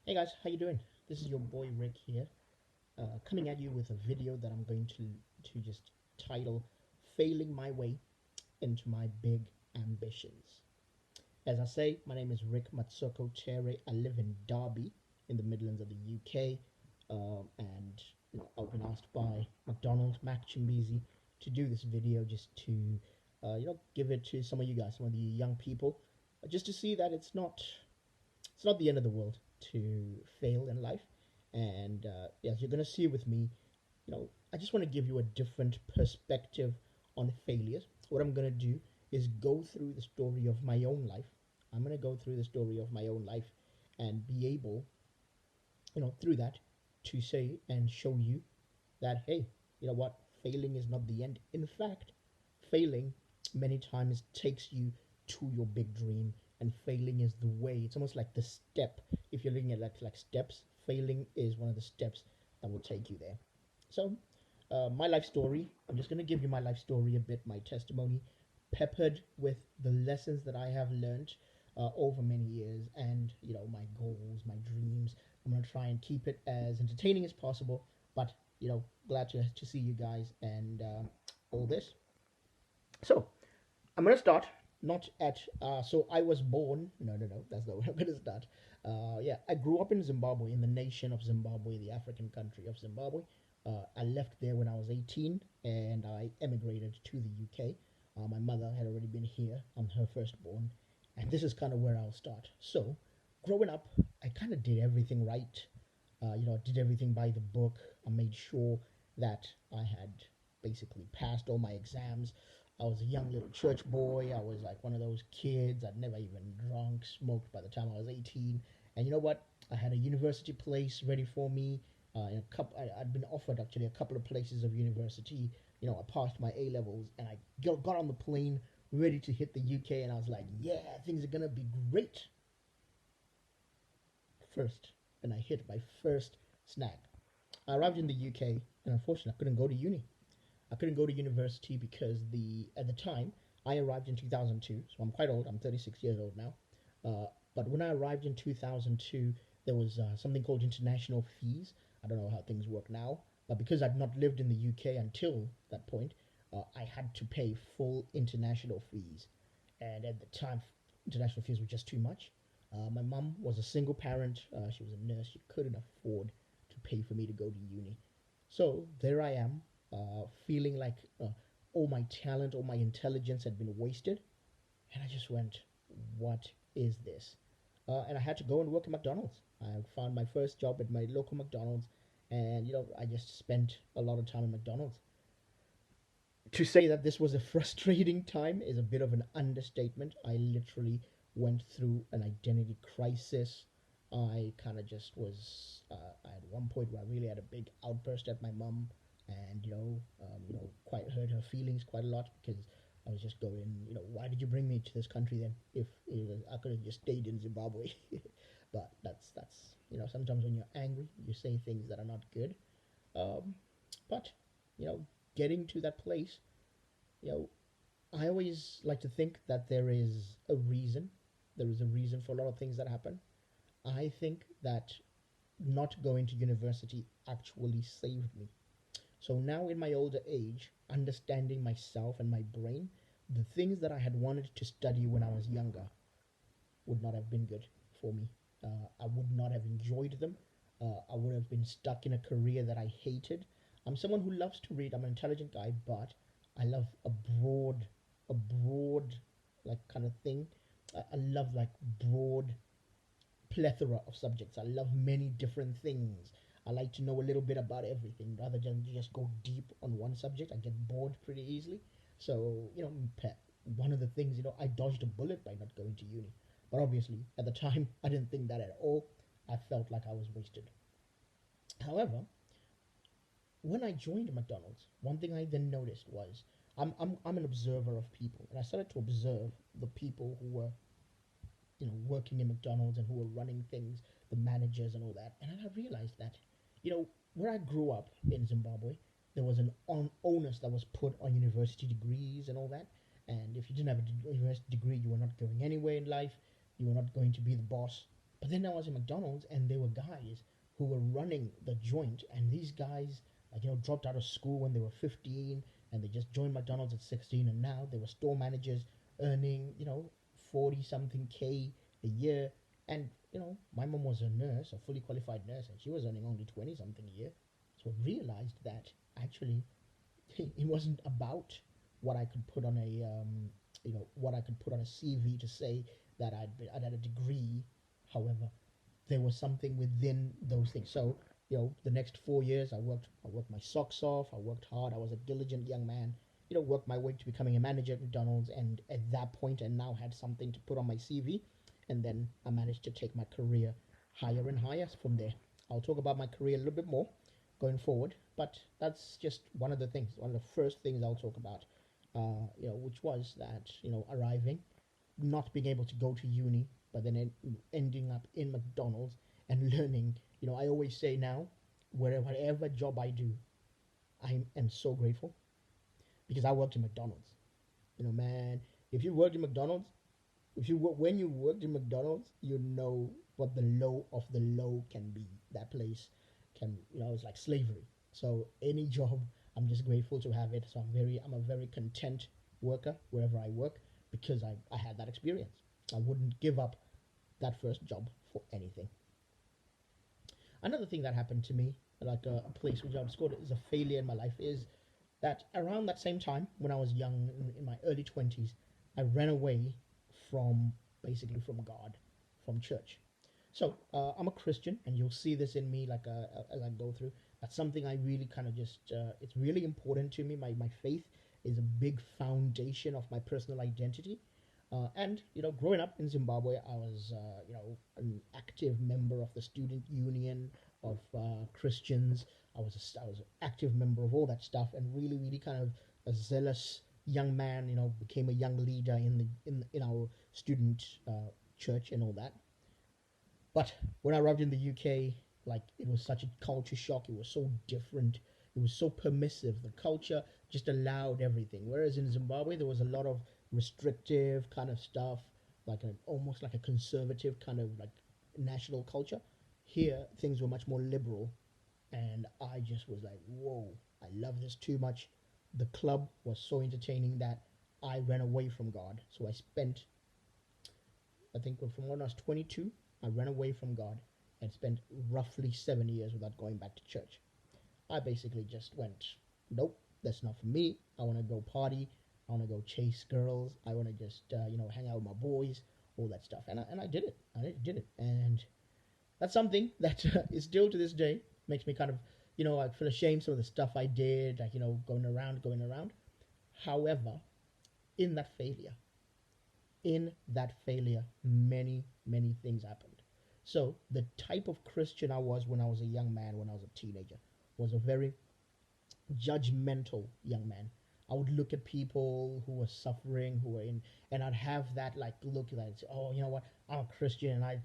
Hey guys, how you doing? This is your boy Rick here, coming at you with a video that I'm going to just title "Failing My Way into My Big Ambitions." As I say, my name is Rick Matsokotere. I live in Derby, in the Midlands of the UK, and I've been asked by McDonald's Mac Chimbisi to do this video just to give it to some of you guys, some of the young people, just to see that it's not the end of the world to fail in life. And as you're going to see with me, I just want to give you a different perspective on failures. What I'm going to do is go through the story of my own life. I'm going to go through the story of my own life and be able, through that to say and show you that, hey, you know what? Failing is not the end. In fact, failing many times takes you to your big dream, and failing is the way. It's almost like the step. If you're looking at like steps, failing is one of the steps that will take you there. So, my life story. I'm just going to give you my life story a bit, my testimony, peppered with the lessons that I have learned over many years, and my goals, my dreams. I'm going to try and keep it as entertaining as possible, but glad to see you guys and all this. So I'm gonna start not at so I was born. No, that's not where I'm gonna start. Yeah, I grew up in Zimbabwe, in the nation of Zimbabwe, the African country of Zimbabwe. I left there when I was 18, and I emigrated to the UK. My mother had already been here. I'm her firstborn, and this is kind of where I'll start. So, growing up, I kind of did everything right. I did everything by the book. I made sure that I had basically passed all my exams. I was a young little church boy. I was like one of those kids. I'd never even drunk, smoked by the time I was 18. And you know what? I had a university place ready for me. I'd been offered actually a couple of places of university. I passed my A levels and I got on the plane ready to hit the UK. And I was like, yeah, things are gonna be great. First, and I hit my first snag. I arrived in the UK, and unfortunately, I couldn't go to uni. I couldn't go to university because the at the time I arrived in 2002, so I'm quite old. I'm 36 years old now. But when I arrived in 2002, there was something called international fees. I don't know how things work now, but because I'd not lived in the UK until that point, I had to pay full international fees. And at the time, international fees were just too much. My mum was a single parent. She was a nurse. She couldn't afford to pay for me to go to uni. So there I am, feeling like all my talent, all my intelligence had been wasted. And I just went, what is this? And I had to go and work at McDonald's. I found my first job at my local McDonald's, and I just spent a lot of time at McDonald's. To say that this was a frustrating time is a bit of an understatement. I literally went through an identity crisis. I kind of just was. I had one point where I really had a big outburst at my mum, and quite hurt her feelings quite a lot because I was just going, why did you bring me to this country then? If I could have just stayed in Zimbabwe. But that's sometimes when you're angry, you say things that are not good. Um, but you know, getting to that place, you know, I always like to think that there is a reason. There is a reason for a lot of things that happen. I think that not going to university actually saved me. So now in my older age, understanding myself and my brain, the things that I had wanted to study when I was younger would not have been good for me. I would not have enjoyed them. I would have been stuck in a career that I hated. I'm someone who loves to read. I'm an intelligent guy, but I love a broad, like kind of thing. I love like broad plethora of subjects. I love many different things. I like to know a little bit about everything rather than just go deep on one subject. I get bored pretty easily. So, one of the things, I dodged a bullet by not going to uni. But obviously, at the time, I didn't think that at all. I felt like I was wasted. However, when I joined McDonald's, one thing I then noticed was I'm an observer of people, and I started to observe the people who were working in McDonald's and who were running things, the managers and all that. And then I realized that, where I grew up in Zimbabwe, there was an onus that was put on university degrees and all that. And if you didn't have a university degree, you were not going anywhere in life. You were not going to be the boss. But then I was in McDonald's, and there were guys who were running the joint, and these guys, like, dropped out of school when they were 15, and they just joined McDonald's at 16, and now they were store managers earning, 40 something K a year. And, my mom was a nurse, a fully qualified nurse, and she was earning only 20 something a year. So I realized that actually it wasn't about what I could put on what I could put on a CV to say that I'd had a degree. However, there was something within those things. So, the next 4 years, I worked my socks off. I worked hard. I was a diligent young man. Worked my way to becoming a manager at McDonald's, and at that point, I now had something to put on my CV. And then I managed to take my career higher and higher from there. I'll talk about my career a little bit more going forward, but that's just one of the things, one of the first things I'll talk about. Which was that, arriving, not being able to go to uni, but then ending up in McDonald's and learning. I always say now, whatever job I do, I am so grateful because I worked in McDonald's. Man, if you worked in McDonald's, when you worked in McDonald's, you know what the low of the low can be. That place can, it's like slavery. So any job, I'm just grateful to have it. So I'm a very content worker wherever I work because I had that experience. I wouldn't give up that first job for anything. Another thing that happened to me, like a place which I would score as a failure in my life, is that around that same time when I was young, in my early 20s, I ran away from basically from God, from church. So I'm a Christian, and you'll see this in me like as I go through. That's something I really kind of just, it's really important to me. My faith is a big foundation of my personal identity. And growing up in Zimbabwe, I was an active member of the student union of Christians. I was an active member of all that stuff, and really really kind of a zealous young man. Became a young leader in our student church and all that. But when I arrived in the UK, like, it was such a culture shock. It was so different. It was so permissive. The culture just allowed everything. Whereas in Zimbabwe, there was a lot of restrictive kind of stuff, like almost like a conservative kind of like national culture. Here, things were much more liberal, and I just was like, whoa, I love this too much. The club was so entertaining that I ran away from God. So I spent, I think, from when I was 22, I ran away from God and spent roughly 7 years without going back to church. I basically just went, nope, that's not for me. I want to go party. I want to go chase girls. I want to just, hang out with my boys, all that stuff. And I did it. I did it. And that's something that is still to this day makes me kind of, I feel ashamed some of the stuff I did, like, going around. However, in that failure, many, many things happened. So the type of Christian I was when I was a young man, when I was a teenager, was a very judgmental young man. I would look at people who were suffering, who were in, and I'd have that like look at it. Oh, you know what? I'm a Christian, and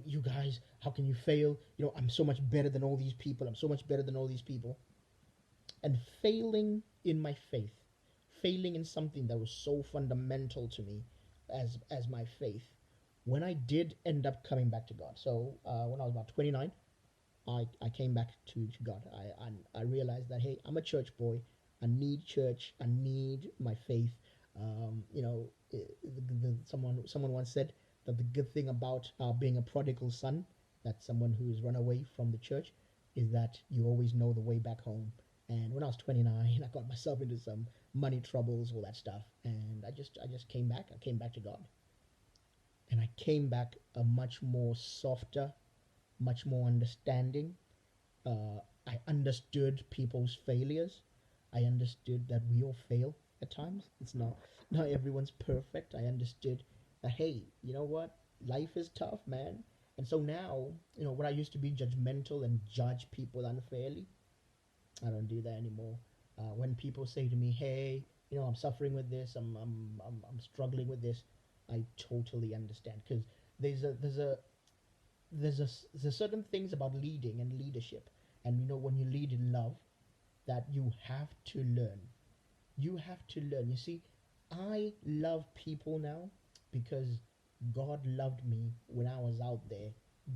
you guys, how can you fail? I'm so much better than all these people. I'm so much better than all these people. And failing in my faith, failing in something that was so fundamental to me as my faith, when I did end up coming back to God. So when I was about 29, I came back to God. I realized that, hey, I'm a church boy. I need church. I need my faith. Someone once said that the good thing about being a prodigal son, that someone who has run away from the church, is that you always know the way back home. And when I was 29, I got myself into some money troubles, all that stuff, and I just came back. I came back to God, and I came back a much more softer, much more understanding. I understood people's failures. I understood that we all fail at times. It's not everyone's perfect. I understood that, hey, you know what? Life is tough, man. And so now, when I used to be judgmental and judge people unfairly, I don't do that anymore. When people say to me, hey, I'm suffering with this, I'm struggling with this, I totally understand, because there's a there's a there's certain things about leading and leadership, and when you lead in love, that you have to learn. You have to learn. You see, I love people now because God loved me when I was out there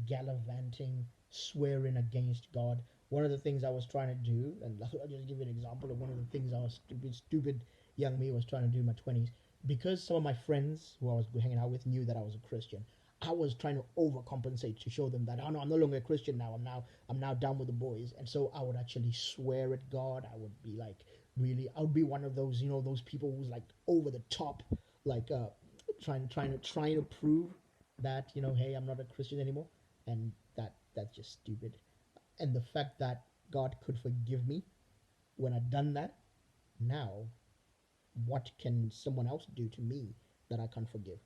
gallivanting, swearing against God. One of the things I was trying to do, and I'll just give you an example of one of the things I was stupid young me was trying to do in my 20s. Because some of my friends who I was hanging out with knew that I was a Christian, I was trying to overcompensate to show them that, oh no, I'm no longer a Christian now. I'm now down with the boys. And so I would actually swear at God. I would be like, really, I would be one of those, those people who's like over the top, like trying to prove that, hey, I'm not a Christian anymore. And that's just stupid. And the fact that God could forgive me when I'd done that, now what can someone else do to me that I can't forgive?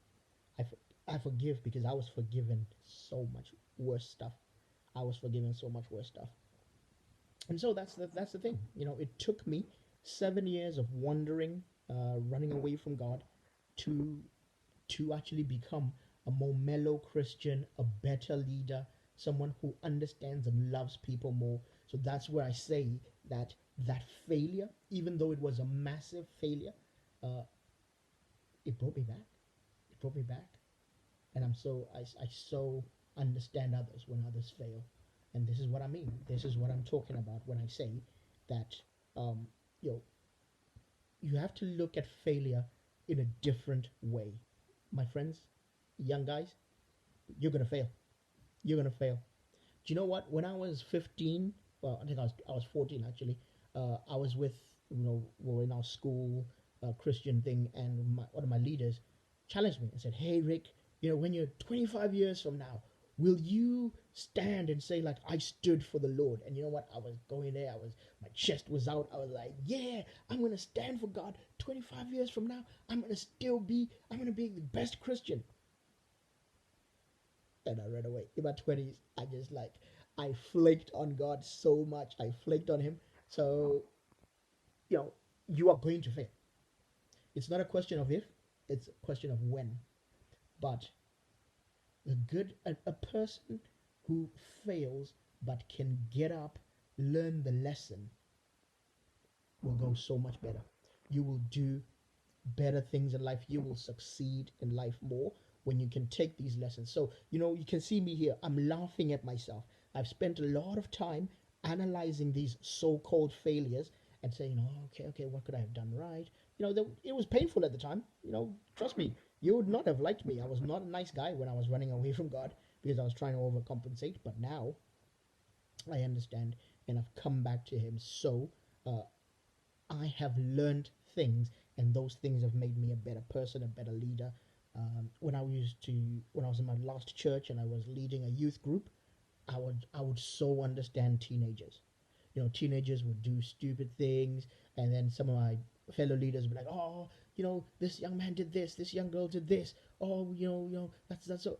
I, I forgive because I was forgiven so much worse stuff. I was forgiven so much worse stuff. And so that's the thing. It took me 7 years of wandering, running away from God, to actually become a more mellow Christian, a better leader, someone who understands and loves people more. So that's where I say that failure, even though it was a massive failure, uh, it brought me back. It brought me back, and I so understand others when others fail, and this is what I mean. This is what I'm talking about when I say that um, you know you have to look at failure in a different way, my friends, young guys. You're gonna fail. You're gonna fail. Do you know what? When I was 15, well, I think I was 14 actually. I was with, we were in our school Christian thing, and one of my leaders challenged me and said, "Hey, Rick, when you're 25 years from now, will you stand and say like I stood for the Lord?" And you know what? I was going there. My chest was out. I was like, "Yeah, I'm gonna stand for God. 25 years from now, I'm gonna be the best Christian." And I ran away. In my 20s, I flaked on God so much. I flaked on Him. So, you know, you are going to fail. It's not a question of if, it's a question of when. But a person who fails but can get up, learn the lesson, will go so much better. You will do better things in life. You will succeed in life more when you can take these lessons. So, you can see me here. I'm laughing at myself. I've spent a lot of time analyzing these so called failures and saying, oh, okay, what could I have done right? It was painful at the time. Trust me, you would not have liked me. I was not a nice guy when I was running away from God because I was trying to overcompensate. But now I understand and I've come back to Him. So, uh, I have learned things, and those things have made me a better person, a better leader. When I was in my last church and I was leading a youth group, I would so understand teenagers. Teenagers would do stupid things, and then some of my fellow leaders would be like, "Oh, this young man did this young girl did this. Oh, that's so."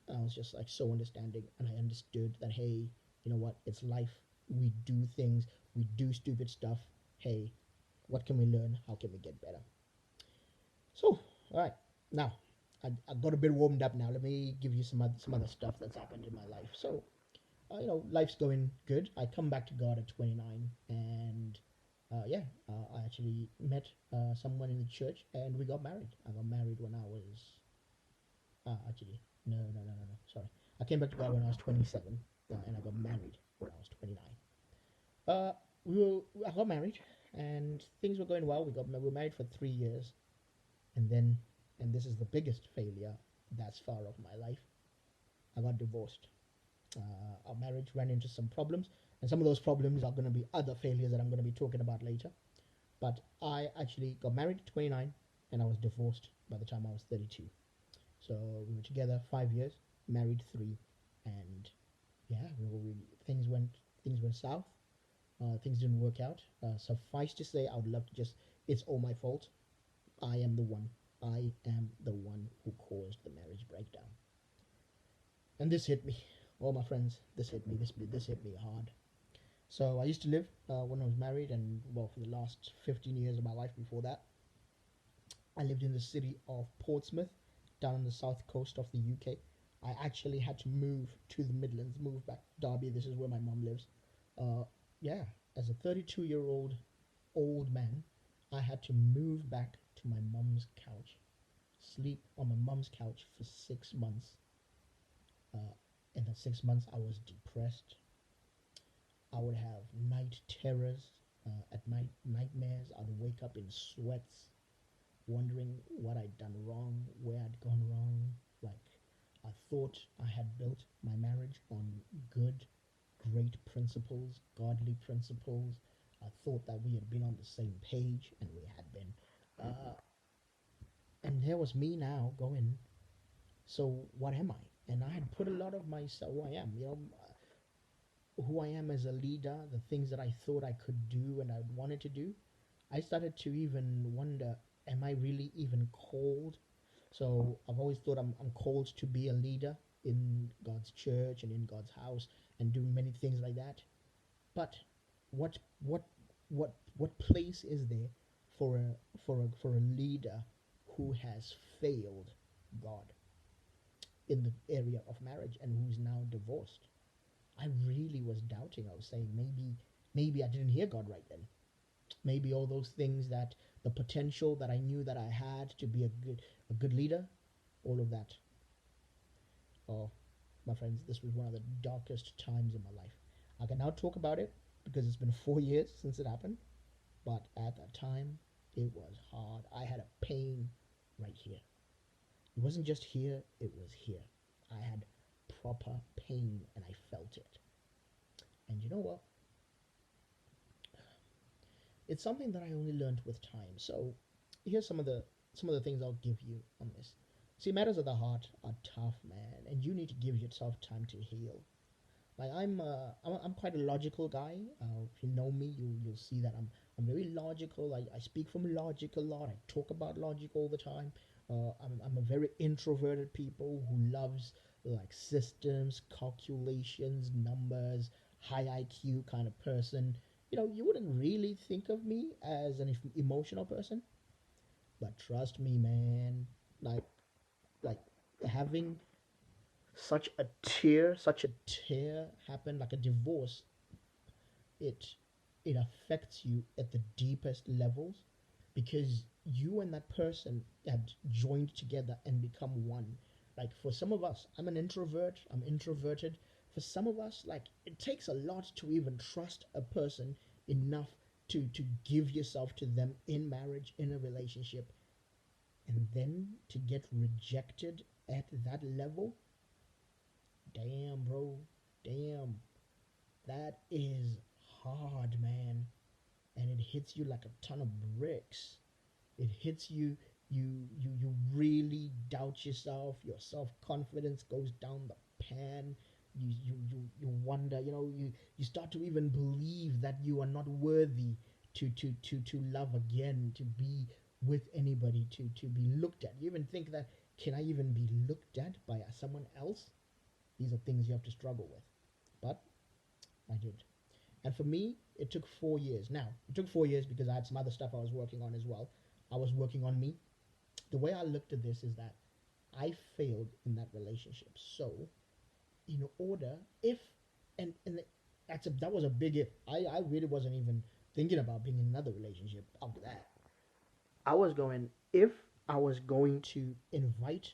I was just like so understanding, and I understood that, hey, you know what? It's life. We do things. We do stupid stuff. Hey, what can we learn? How can we get better? So, all right, now I got a bit warmed up. Now let me give you some other stuff that's happened in my life. So, life's going good. I come back to God at 29, and yeah, I actually met someone in the church, and we got married. I got married when I was actually no. Sorry, I came back to God when I was 27, and I got married when I was 29. Uh, I got married, and things were going well. We were married for 3 years, and then, and this is the biggest failure that's far of my life. I got divorced. Our marriage ran into some problems, and some of those problems are going to be other failures that I'm going to be talking about later. But I actually got married at 29, and I was divorced by the time I was 32. So we were together 5 years, married 3, and yeah, things went south. Things didn't work out. Suffice to say, I would love to just, it's all my fault. I am the one. I am the one who caused the marriage breakdown. And this hit me. All my friends, this hit me. This hit me hard. So I used to live when I was married, and well, for the last 15 years of my life before that, I lived in the city of Portsmouth, down on the south coast of the UK. I actually had to move to the Midlands, move back to Derby. This is where my mom lives. Uh, yeah, as a 32-year-old old man, I had to move back to my mom's couch. sleep on my mom's couch for 6 months. Uh, in that 6 months, I was depressed. I would have night terrors, at night, nightmares. I'd wake up in sweats, wondering what I'd done wrong, where I'd gone wrong. Like, I thought I had built my marriage on good, great principles, godly principles. I thought that we had been on the same page, and we had been. Uh, and there was me now going, so what am I? And I had put a lot of myself, who I am, who I am as a leader, the things that I thought I could do and I wanted to do. I started to even wonder, am I really even called? So I've always thought I'm called to be a leader in God's church and in God's house and doing many things like that. But what what what place is there for a leader who has failed God in the area of marriage and who's now divorced? I really was doubting. I was saying maybe I didn't hear God right then. Maybe all those things, that the potential that I knew that I had to be a good leader, all of that. Oh, my friends, this was one of the darkest times in my life. I can now talk about it because it's been 4 years since it happened, but at that time it was hard. I had a pain right here. It wasn't just here, it was here. I had proper pain and I felt it. And you know what? It's something that I only learned with time. So here's some of the things I'll give you on this. See, matters of the heart are tough, man, and you need to give yourself time to heal. Like I'm quite a logical guy. If you know me, you'll see that I'm very logical. I speak from logic a lot. I talk about logic all the time. I'm a very introverted people who loves like systems, calculations, numbers, high IQ kind of person. You wouldn't really think of me as an emotional person, but trust me, man. Like like having such a tear happen, like a divorce, it it affects you at the deepest levels because you and that person had joined together and become one. Like for some of us, I'm an introvert, I'm introverted. For some of us, like it takes a lot to even trust a person enough to give yourself to them in marriage, in a relationship, and then to get rejected at that level. Damn, bro. Damn. That is hard, man. And it hits you like a ton of bricks. It hits you. You really doubt yourself. Your self confidence goes down the pan. You wonder. You start to even believe that you are not worthy to love again, to be with anybody, to be looked at. You even think that, can I even be looked at by someone else? These are things you have to struggle with. But I did. And for me, it took 4 years. Now, it took 4 years because I had some other stuff I was working on as well. I was working on me. The way I looked at this is that I failed in that relationship. So, in order, if, and that was a big if. I really wasn't even thinking about being in another relationship after that. I was going, if I was going to invite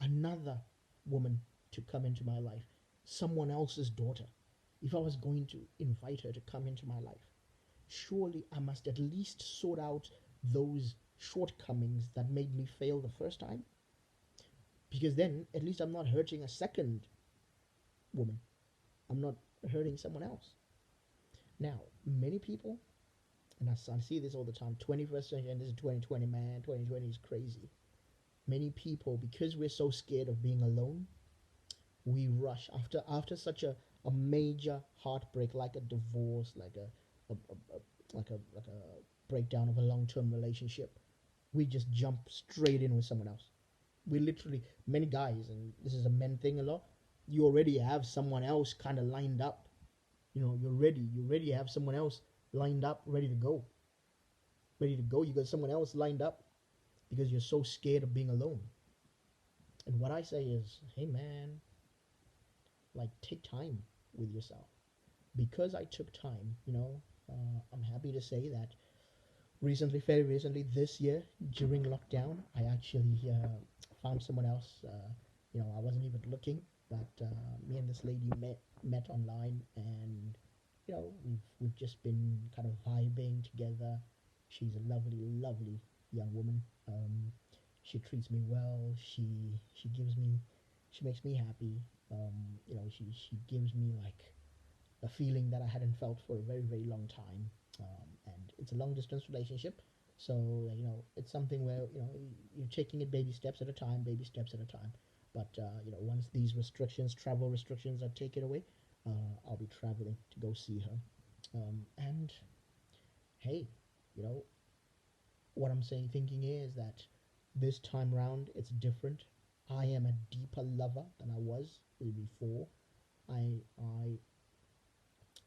another woman to come into my life, someone else's daughter, if I was going to invite her to come into my life, surely I must at least sort out those shortcomings that made me fail the first time. Because then at least I'm not hurting a second woman. I'm not hurting someone else. Now, many people, and I see this all the time, 21st century, and this is 2020, man, 2020 is crazy. Many people, because we're so scared of being alone, we rush after such a major heartbreak, like a divorce, like a breakdown of a long-term relationship. We just jump straight in with someone else. We literally, many guys, and this is a men thing a lot, you already have someone else kind of lined up. You already have someone else lined up, ready to go. You got someone else lined up because you're so scared of being alone. And what I say is, hey man, like take time with yourself. Because I took time, I'm happy to say that Recently, very recently, this year during lockdown, I actually found someone else. I wasn't even looking, but me and this lady met online, and we've just been kind of vibing together. She's a lovely, lovely young woman. She treats me well. She gives me, she makes me happy. She gives me like a feeling that I hadn't felt for a very, very long time. And it's a long distance relationship. So, it's something where, you're taking it baby steps at a time, baby steps at a time. But, once these restrictions, travel restrictions are taken away, I'll be traveling to go see her. And hey, you know, what I'm saying, thinking is that this time round it's different. I am a deeper lover than I was before. I I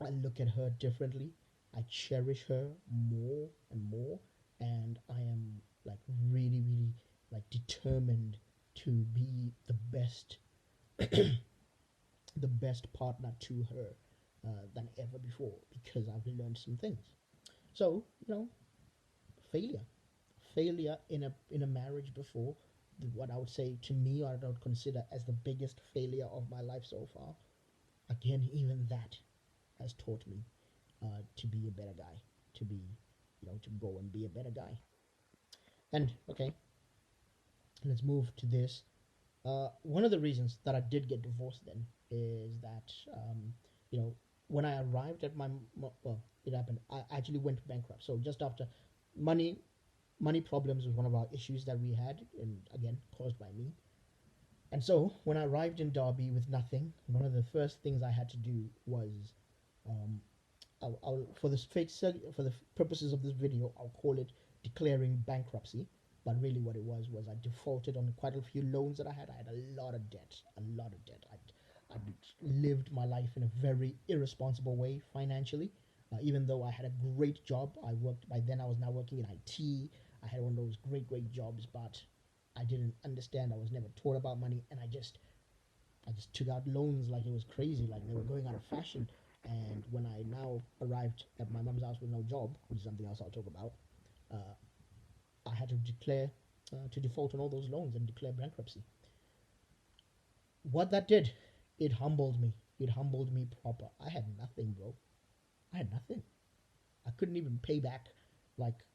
I look at her differently. I cherish her more and more, and I am like really, really like determined to be the best partner to her than ever before because I've learned some things. So failure, failure in a marriage before, what I would say to me, or I would consider as the biggest failure of my life so far. Again, even that has taught me to be a better guy, to be, to go and be a better guy. And okay, let's move to this. One of the reasons that I did get divorced then is that, you know, when I arrived at well, it happened. I actually went bankrupt. So just after, money, money problems was one of our issues that we had, and again caused by me. And so when I arrived in Derby with nothing, one of the first things I had to do was, um, for the for the purposes of this video, I'll call it declaring bankruptcy. But really, what it was I defaulted on quite a few loans that I had. I had a lot of debt, a lot of debt. I lived my life in a very irresponsible way financially. Even though I had a great job, I worked by then. I was now working in IT. I had one of those great, great jobs, but I didn't understand. I was never taught about money, and I just took out loans like it was crazy, like they were going out of fashion. And when I now arrived at my mom's house with no job, which is something else I'll talk about, uh, I had to declare to default on all those loans and declare bankruptcy. What that did, it humbled me. It humbled me proper. I had nothing, bro. I had nothing. I couldn't even pay back like,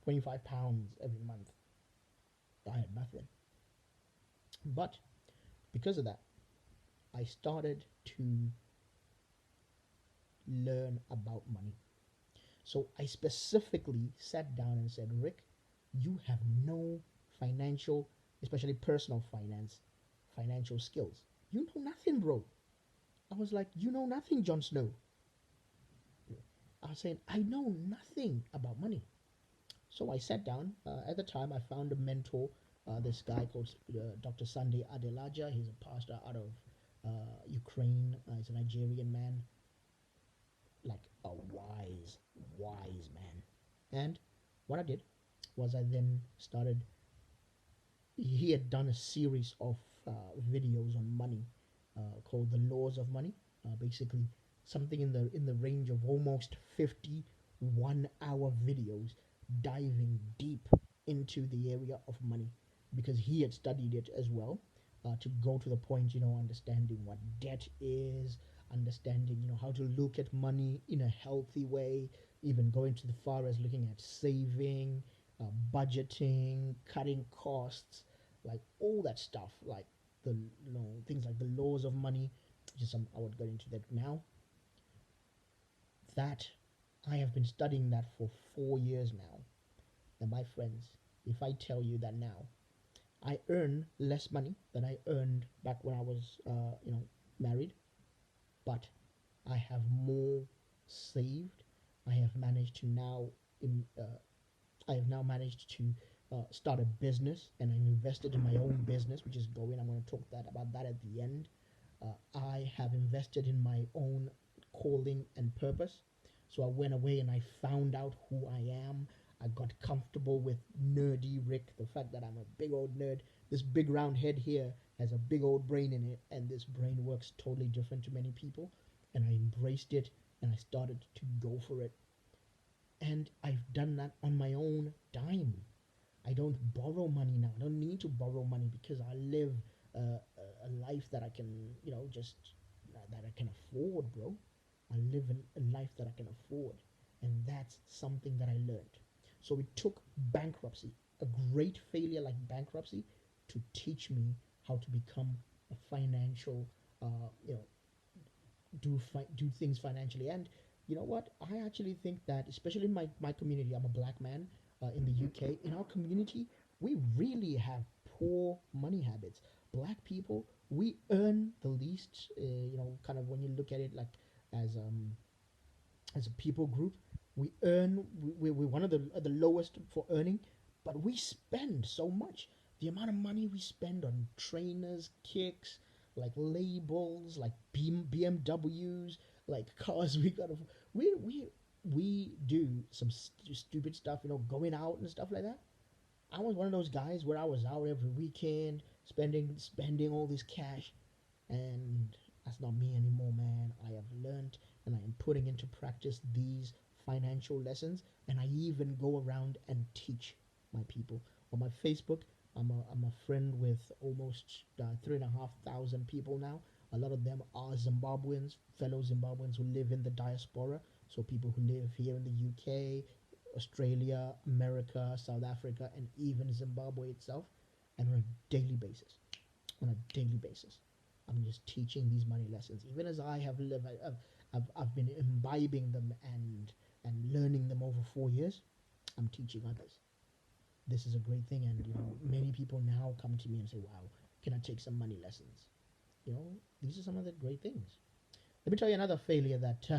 25 pounds every month. I had nothing. But because of that, I started to learn about money. So I specifically sat down and said, Rick, you have no financial, especially personal finance, financial skills. You know nothing, bro. I was like, you know nothing, Jon Snow. I was saying, I know nothing about money. So I sat down. At the time, I found a mentor, this guy called Dr. Sunday Adelaja. He's a pastor out of Ukraine. He's a Nigerian man, like a wise, wise man. And what I did was I then started. He had done a series of videos on money called "The Laws of Money." Basically, something in the range of almost 51-hour videos diving deep into the area of money because he had studied it as well, to go to the point, understanding what debt is, understanding, how to look at money in a healthy way, even going to the far as looking at saving, budgeting, cutting costs, like all that stuff, like the things like the laws of money, which is some I would get into that now. That I have been studying that for 4 years now. And my friends, if I tell you that now I earn less money than I earned back when I was, married, but I have more saved. I have managed to now, I have now managed to start a business, and I invested in my own business, which is going. I'm going to talk about that at the end. I have invested in my own calling and purpose. So I went away and I found out who I am. I got comfortable with nerdy Rick, the fact that I'm a big old nerd. This big round head here has a big old brain in it, and this brain works totally different to many people. And I embraced it and I started to go for it. And I've done that on my own dime. I don't borrow money now. I don't need to borrow money because I live a life that I can, just that I can afford, bro. I live a life that I can afford. And that's something that I learned. So it took bankruptcy, a great failure like bankruptcy, to teach me how to become a financial, you know, do things financially. And you know what? I actually think that, especially in my community, I'm a black man in the UK. In our community, we really have poor money habits. Black people, we earn the least. Kind of when you look at it like as um as a people group, we're one of the lowest for earning, but we spend so much. The amount of money we spend on trainers, kicks, like labels, like BMWs, like cars. We do some stupid stuff, going out and stuff like that. I was one of those guys where I was out every weekend, spending all this cash, and that's not me anymore, man. I have learned, and I am putting into practice these financial lessons, and I even go around and teach my people on my Facebook. I'm a friend with almost 3,500 people now. A lot of them are Zimbabweans, fellow Zimbabweans who live in the diaspora. So people who live here in the UK, Australia, America, South Africa, and even Zimbabwe itself. And on a daily basis, on a daily basis, I'm just teaching these money lessons. Even as I have lived, I've been imbibing them and learning them over 4 years. I'm teaching others. This is a great thing, and many people now come to me and say, "Wow, can I take some money lessons?" These are some of the great things. Let me tell you another failure that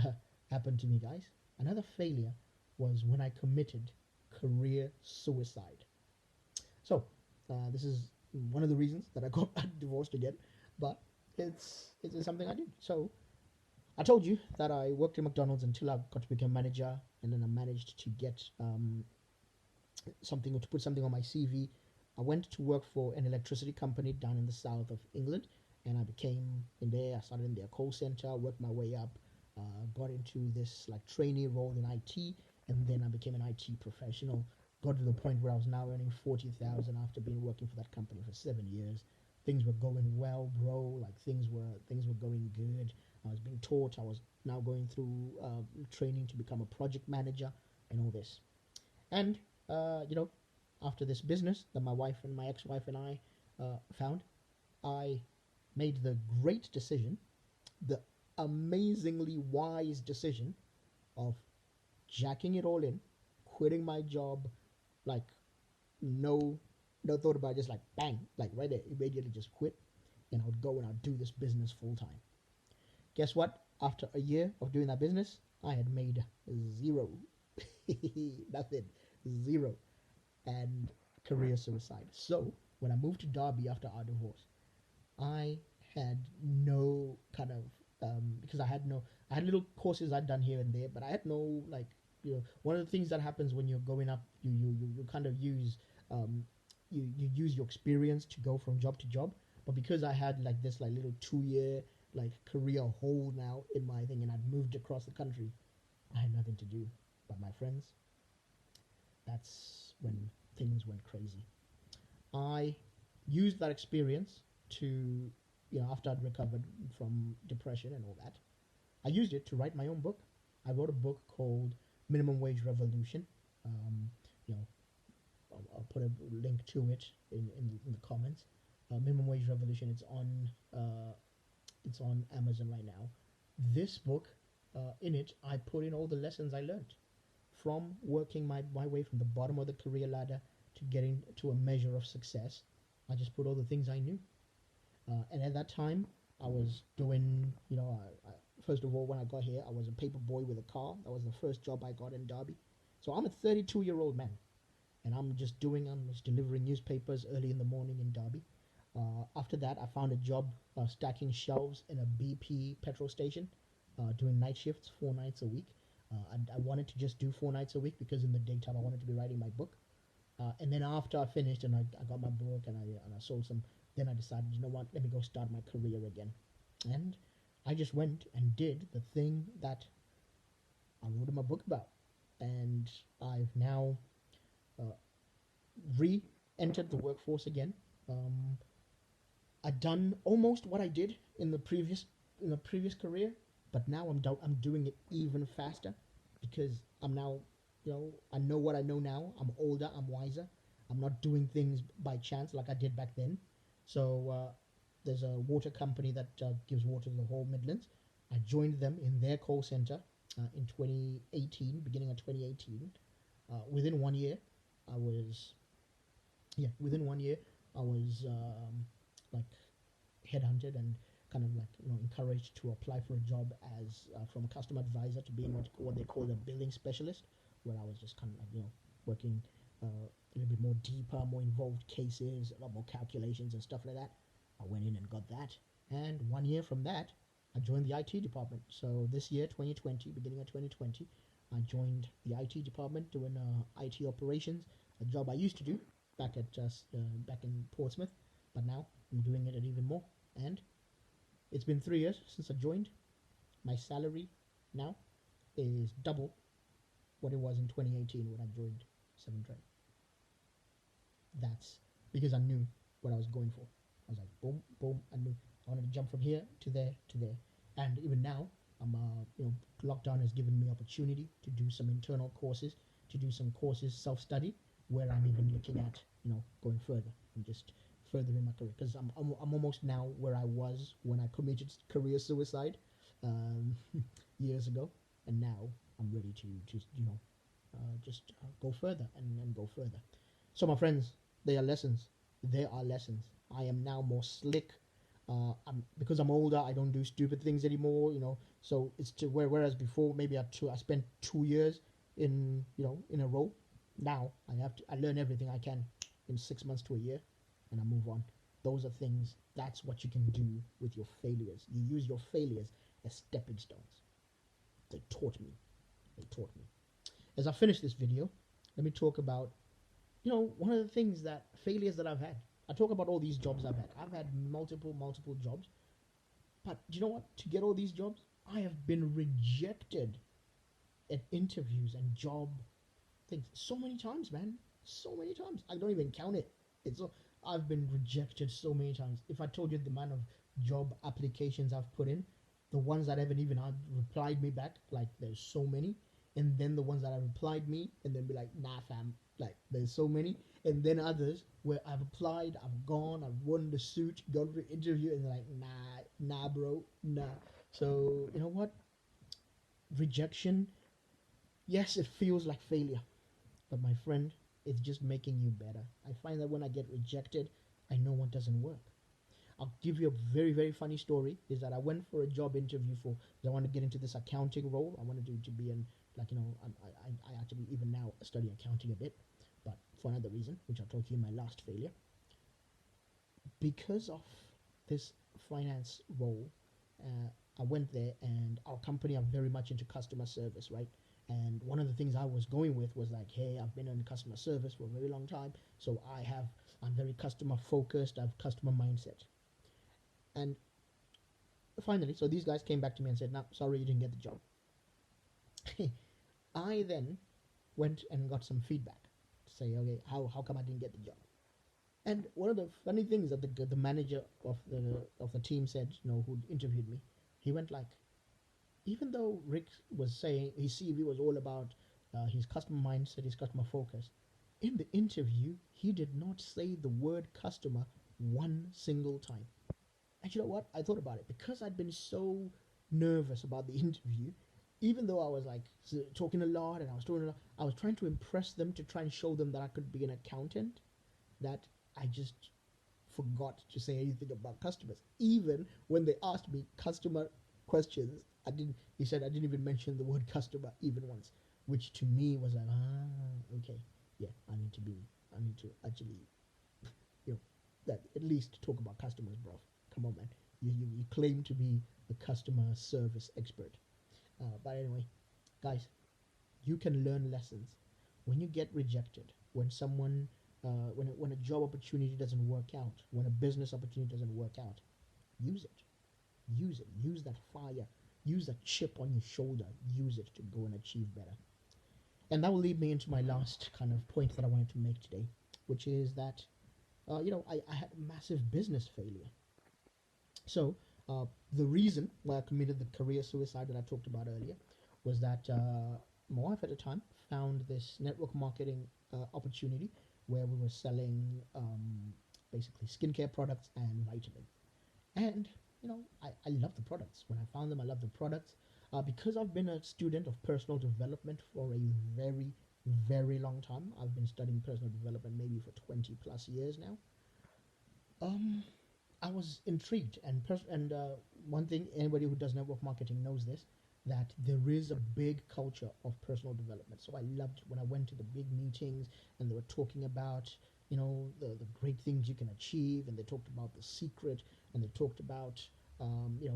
happened to me, guys. Another failure was when I committed career suicide. So, this is one of the reasons that I got divorced again, but it's something I did. So, I told you that I worked in McDonald's until I got to become manager, and then I managed to get something, to put something on my CV. I went to work for an electricity company down in the south of England, and I became in there. I started in their call center, worked my way up, got into this like trainee role in IT, and then I became an IT professional. Got to the point where I was now earning 40,000 after being working for that company for 7 years. Things were going well, bro. Like things were going good. I was being taught. I was now going through training to become a project manager and all this. And after this business that my ex-wife and I found, I made the great decision, the amazingly wise decision of jacking it all in, quitting my job, like no no thought about it, just like bang, like right there, immediately just quit, and I would go and I'd do this business full time. Guess what? After a year of doing that business, I had made zero, nothing, zero, and career suicide. So when I moved to Derby after our divorce, I had no kind of because I had little courses I'd done here and there, but I had no like one of the things that happens when you're going up, you kind of use you use your experience to go from job to job. But because I had like this like little 2 year like career hole now in my thing, and I'd moved across the country, I had nothing to do. But my friends, that's when things went crazy. I used that experience to, after I'd recovered from depression and all that, I used it to write my own book. I wrote a book called Minimum Wage Revolution. Um, you know, I'll put a link to it in the comments. Minimum Wage Revolution. It's on Amazon right now. This book, in it, I put in all the lessons I learned from working my way from the bottom of the career ladder to getting to a measure of success. I just put all the things I knew. And at that time, I was doing, first of all, when I got here, I was a paper boy with a car. That was the first job I got in Derby. So I'm a 32-year-old man, and I'm just delivering newspapers early in the morning in Derby. After that, I found a job stacking shelves in a BP petrol station, doing night shifts, 4 nights a week. I wanted to just do 4 nights a week because in the daytime I wanted to be writing my book. And then after I finished and I got my book and I sold some, then I decided, you know what, let me go start my career again. And I just went and did the thing that I wrote in my book about. and I've now uh, re-entered the workforce again. Um, I've done almost what I did in the previous career, but now I'm doing it even faster because I'm now, I know what I know now. I'm older, I'm wiser. I'm not doing things by chance like I did back then. So there's a water company that gives water to the whole Midlands. I joined them in their call center in 2018, beginning of 2018. Within 1 year, I was within 1 year, I was like headhunted and kind of like encouraged to apply for a job as from a customer advisor to being what they call a billing specialist, where I was just kind of like working a little bit more deeper, more involved cases, a lot more calculations and stuff like that. I went in and got that, and 1 year from that, I joined the IT department. So this year, 2020, beginning of 2020, I joined the IT department doing IT operations, a job I used to do back in Portsmouth, but now I'm doing it at even more. And it's been 3 years since I joined. My salary now is double what it was in 2018 when I joined Seven Trade. That's because I knew what I was going for. I was like, boom, boom. I knew I wanted to jump from here to there to there. And even now, lockdown has given me opportunity to do some internal courses, to do some courses self-study, where I'm even looking at, going further and just furthering my career. Because I'm almost now where I was when I committed career suicide years ago, and now I'm ready to just go further and go further. So my friends, they are lessons. There are lessons. I am now more slick. Because I'm older, I don't do stupid things anymore. So it's to whereas before maybe I spent 2 years in a role. Now I learn everything I can in 6 months to a year, and I move on. Those are things. That's what you can do with your failures. You use your failures as stepping stones. They taught me. They taught me. As I finish this video, let me talk about one of the things that failures that I've had. I talk about all these jobs I've had. I've had multiple jobs. But do you know what? To get all these jobs, I have been rejected at interviews and job things so many times, man. So many times. I don't even count it. I've been rejected so many times. If I told you the amount of job applications I've put in, the ones that haven't even replied me back, like there's so many. And then the ones that have replied me and then be like, nah fam, like there's so many. And then others where I've applied, I've gone, I've won the suit, gone for an interview, and they're like, nah bro, nah. So you know what? Rejection, yes, it feels like failure. But my friend, it's just making you better. I find that when I get rejected, I know what doesn't work. I'll give you a very, very funny story. Is that I went for a job interview because I want to get into this accounting role. I wanted to be in, I actually even now study accounting a bit, but for another reason, which I'll talk to you in my last failure. Because of this finance role, I went there, and our company are very much into customer service, right? And one of the things I was going with was like, hey, I've been in customer service for a very long time, so I'm very customer focused. I have customer mindset. And finally, so these guys came back to me and said, no, sorry, you didn't get the job. I then went and got some feedback to say, okay, how come I didn't get the job? And one of the funny things that the manager of the team said, who interviewed me, he went like, even though Rick was saying his CV was all about his customer mindset, his customer focus, in the interview he did not say the word customer one single time. And you know what? I thought about it because I'd been so nervous about the interview. Even though I was like talking a lot and I was trying to impress them to try and show them that I could be an accountant. That I just forgot to say anything about customers. Even when they asked me customer questions, he said I didn't even mention the word customer even once, which to me was like, okay, yeah, I need to actually, that at least talk about customers, bro. Come on, man. You claim to be a customer service expert. But anyway, guys, you can learn lessons when you get rejected, when someone, when a job opportunity doesn't work out, when a business opportunity doesn't work out. Use it. Use that fire. Use that chip on your shoulder. Use it to go and achieve better. And that will lead me into my last kind of point that I wanted to make today, which is that, I had massive business failure. So, the reason why I committed the career suicide that I talked about earlier was that my wife at the time found this network marketing opportunity where we were selling basically skincare products and vitamins. And, I love the products. When I found them, I love the products. Because I've been a student of personal development for a very, very long time, I've been studying personal development maybe for 20 plus years now. Um, I was intrigued, and one thing anybody who does network marketing knows this, that there is a big culture of personal development. So I loved when I went to the big meetings and they were talking about the great things you can achieve, and they talked about the secret, and they talked about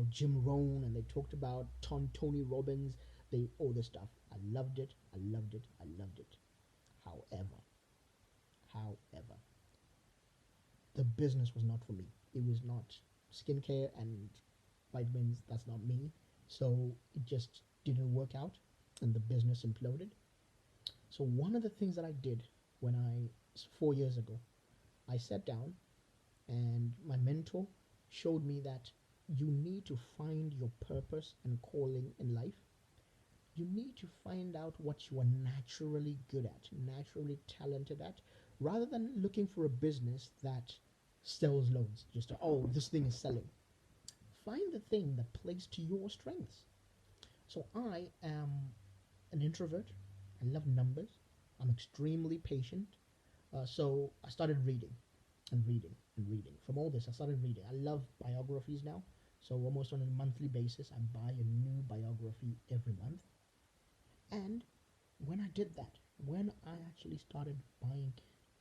Jim Rohn, and they talked about Tony Robbins, they all this stuff. I loved it. I loved it. I loved it. However, the business was not for me. It was not skincare and vitamins. That's not me. So it just didn't work out, and the business imploded. So one of the things that I did when 4 years ago, I sat down and my mentor showed me that you need to find your purpose and calling in life. You need to find out what you are naturally good at, naturally talented at, rather than looking for a business that sells loads. Just, oh, this thing is selling. Find the thing that plays to your strengths. So I am an introvert. I love numbers. I'm extremely patient. So I started reading and reading and reading. From all this, I started reading. I love biographies now. So almost on a monthly basis, I buy a new biography every month. And when I did that, when I actually started buying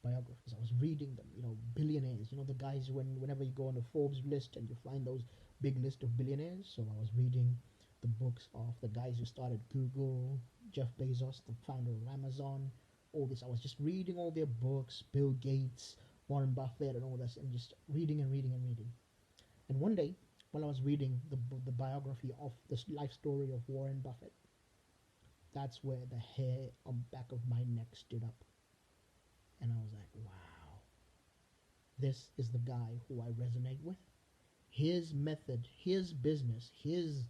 biographies, I was reading them, billionaires, the guys whenever you go on the Forbes list and you find those big list of billionaires. So I was reading the books of the guys who started Google, Jeff Bezos, the founder of Amazon, all this. I was just reading all their books, Bill Gates, Warren Buffett, and all this, and just reading and reading and reading. And one day, while I was reading the biography of the life story of Warren Buffett, that's where the hair on the back of my neck stood up. And I was like, wow, this is the guy who I resonate with. His method, his business, his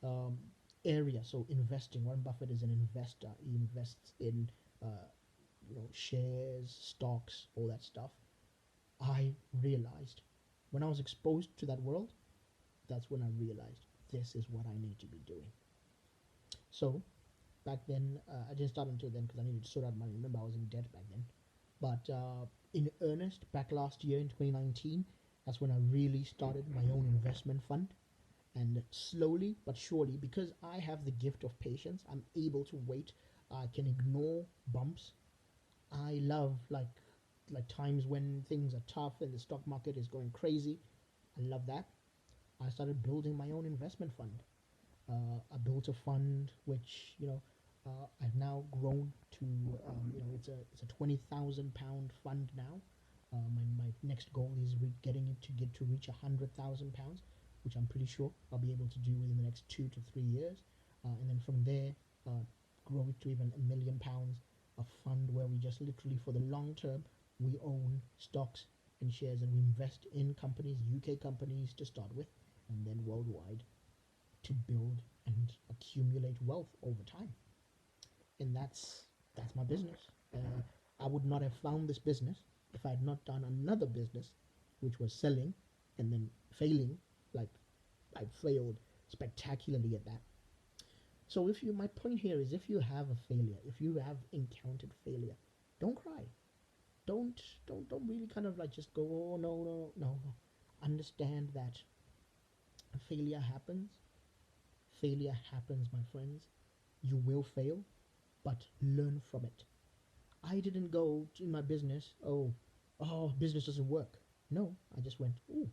um, area. So investing. Warren Buffett is an investor. He invests in shares, stocks, all that stuff. I realized when I was exposed to that world, that's when I realized this is what I need to be doing. So back then, I didn't start until then because I needed to sort out money. Remember, I was in debt back then. But in earnest, back last year in 2019, that's when I really started my own investment fund. And slowly but surely, because I have the gift of patience, I'm able to wait. I can ignore bumps. I love like times when things are tough and the stock market is going crazy. I love that. I started building my own investment fund. I built a fund which I've now grown to it's a £20,000 fund now. My next goal is getting it to reach £100,000, which I'm pretty sure I'll be able to do within the next 2 to 3 years, and then from there grow it to even £1 million, a fund where we just literally for the long term we own stocks and shares and we invest in companies, UK companies to start with, and then worldwide to build and accumulate wealth over time. And that's my business. I would not have found this business if I had not done another business, which was selling and then failing. Like I failed spectacularly at that. So my point here is, if you have a failure, if you have encountered failure, don't cry. Don't really kind of like just go, oh no. Understand that failure happens. Failure happens, my friends. You will fail, but learn from it. I didn't go in my business, business doesn't work. No, I just went, ooh,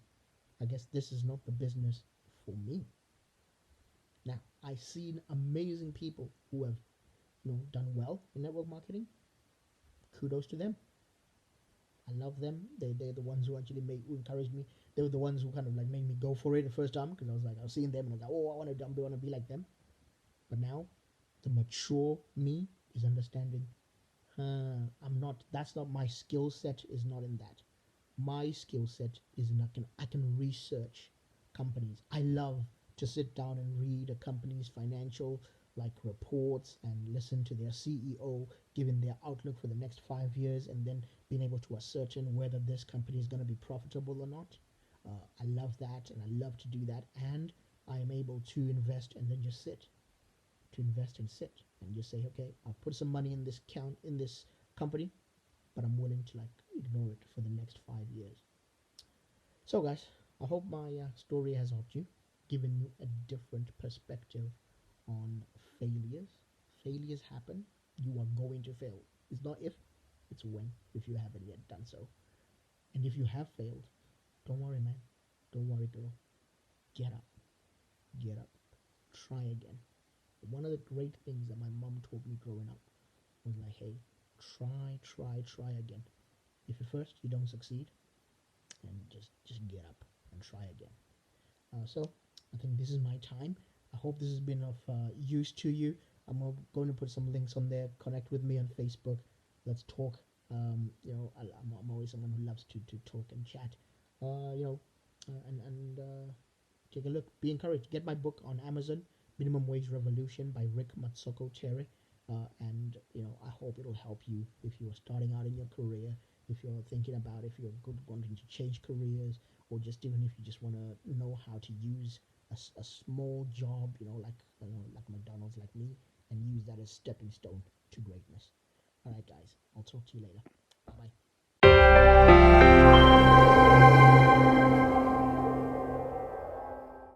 I guess this is not the business for me. Now, I've seen amazing people who have, done well in network marketing. Kudos to them. I love them. They're the ones who actually who encouraged me. They were the ones who kind of like made me go for it the first time, because I was seeing them and I was like, oh, I want to be like them. But now, the mature me is understanding. I'm not. That's not my skill set. Is not in that. My skill set is in I can research companies. I love to sit down and read a company's financial like reports and listen to their CEO giving their outlook for the next 5 years, and then being able to ascertain whether this company is going to be profitable or not. I love that, and I love to do that, and I am able to invest and then just sit, to invest and sit and just say, okay, I'll put some money in this count in this company, but I'm willing to like ignore it for the next 5 years. So, guys, I hope my story has helped you, given you a different perspective on failures. Failures happen. You are going to fail. It's not if, it's when, if you haven't yet done so. And if you have failed, don't worry, man. Don't worry, girl. Get up. Get up. Try again. One of the great things that my mom told me growing up was like, hey, try again. If at first you don't succeed, and just get up and try again. So I think this is my time. I hope this has been of use to you. I'm going to put some links on there. Connect with me on Facebook. Let's talk. I'm always someone who loves to talk and chat. And take a look. Be encouraged. Get my book on Amazon, Minimum Wage Revolution by Rick Matsokotere. And I hope it'll help you if you're starting out in your career, if you're thinking about if you're good wanting to change careers, or just even if you just want to know how to use a small job, like McDonald's, like me, and use that as stepping stone to greatness. All right, guys, I'll talk to you later. Bye bye.